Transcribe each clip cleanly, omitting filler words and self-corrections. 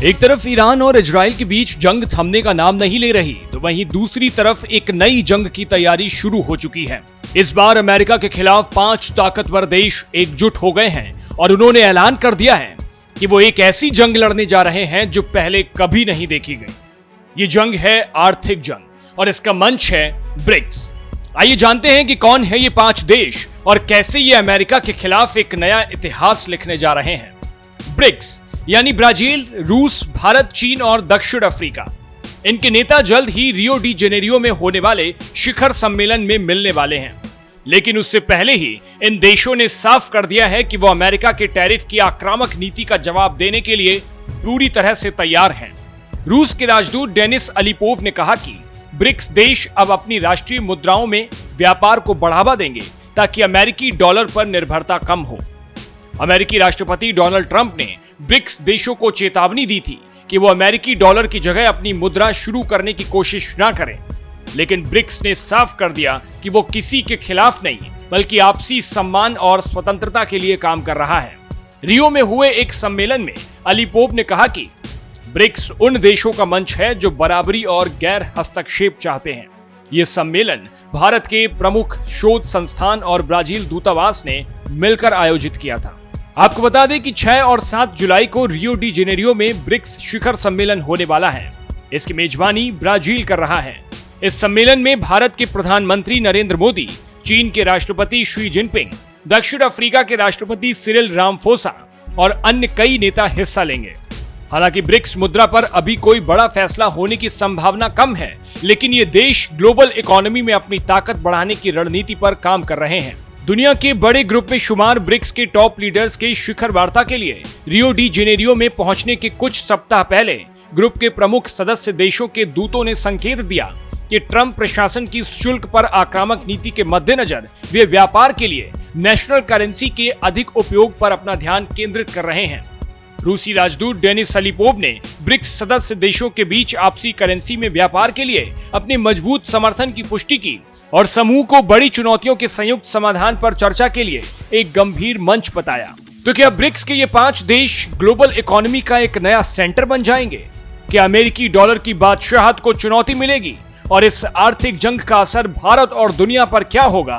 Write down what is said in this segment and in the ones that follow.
एक तरफ ईरान और इजराइल के बीच जंग थमने का नाम नहीं ले रही, तो वहीं दूसरी तरफ एक नई जंग की तैयारी शुरू हो चुकी है। इस बार अमेरिका के खिलाफ 5 ताकतवर देश एकजुट हो गए हैं और उन्होंने ऐलान कर दिया है कि वो एक ऐसी जंग लड़ने जा रहे हैं जो पहले कभी नहीं देखी गई। ये जंग है आर्थिक जंग और इसका मंच है ब्रिक्स। आइए जानते हैं कि कौन है ये 5 देश और कैसे ये अमेरिका के खिलाफ एक नया इतिहास लिखने जा रहे हैं। ब्रिक्स यानी ब्राजील, रूस, भारत, चीन और दक्षिण अफ्रीका। इनके नेता जल्द ही रियो डी जेनेरियो में होने वाले शिखर सम्मेलन में मिलने वाले हैं। लेकिन उससे पहले ही इन देशों ने साफ कर दिया है कि वो अमेरिका के टैरिफ की आक्रामक नीति का जवाब देने के लिए पूरी तरह से तैयार हैं। रूस के राजदूत डेनिस अलीपोव ने कहा कि ब्रिक्स देश अब अपनी राष्ट्रीय मुद्राओं में व्यापार को बढ़ावा देंगे ताकि अमेरिकी डॉलर पर निर्भरता कम हो। अमेरिकी राष्ट्रपति डोनाल्ड ट्रंप ने ब्रिक्स देशों को चेतावनी दी थी कि वो अमेरिकी डॉलर की जगह अपनी मुद्रा शुरू करने की कोशिश ना करें। लेकिन ब्रिक्स ने साफ कर दिया कि वो किसी के खिलाफ नहीं, बल्कि आपसी सम्मान और स्वतंत्रता के लिए काम कर रहा है। रियो में हुए एक सम्मेलन में अलीपोव ने कहा कि ब्रिक्स उन देशों का मंच है जो बराबरी और गैर हस्तक्षेप चाहते हैं। ये सम्मेलन भारत के प्रमुख शोध संस्थान और ब्राजील दूतावास ने मिलकर आयोजित किया था। आपको बता दें कि 6 और 7 जुलाई को रियो डी जेनेरियो में ब्रिक्स शिखर सम्मेलन होने वाला है। इसकी मेजबानी ब्राजील कर रहा है। इस सम्मेलन में भारत के प्रधानमंत्री नरेंद्र मोदी, चीन के राष्ट्रपति शी जिनपिंग, दक्षिण अफ्रीका के राष्ट्रपति सिरिल रामफोसा और अन्य कई नेता हिस्सा लेंगे। हालांकि ब्रिक्स मुद्रा पर अभी कोई बड़ा फैसला होने की संभावना कम है, लेकिन ये देश ग्लोबल इकोनॉमी में अपनी ताकत बढ़ाने की रणनीति पर काम कर रहे हैं। दुनिया के बड़े ग्रुप में शुमार ब्रिक्स के टॉप लीडर्स के शिखर वार्ता के लिए रियो डी जेनेरियो में पहुंचने के कुछ सप्ताह पहले ग्रुप के प्रमुख सदस्य देशों के दूतों ने संकेत दिया कि ट्रंप प्रशासन की शुल्क पर आक्रामक नीति के मद्देनजर वे व्यापार के लिए नेशनल करेंसी के अधिक उपयोग पर अपना ध्यान केंद्रित कर रहे हैं। रूसी राजदूत डेनिस अलीपोव ने ब्रिक्स सदस्य देशों के बीच आपसी करेंसी में व्यापार के लिए अपने मजबूत समर्थन की पुष्टि की और समूह को बड़ी चुनौतियों के संयुक्त समाधान पर चर्चा के लिए एक गंभीर मंच बताया। तो क्या ब्रिक्स के ये 5 देश ग्लोबल इकोनॉमी का एक नया सेंटर बन जाएंगे? क्या अमेरिकी डॉलर की बादशाहत को चुनौती मिलेगी और इस आर्थिक जंग का असर भारत और दुनिया पर क्या होगा?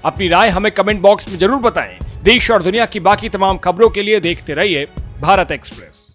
अपनी राय हमें कमेंट बॉक्स में जरूर बताएं। देश और दुनिया की बाकी तमाम खबरों के लिए देखते रहिए भारत एक्सप्रेस।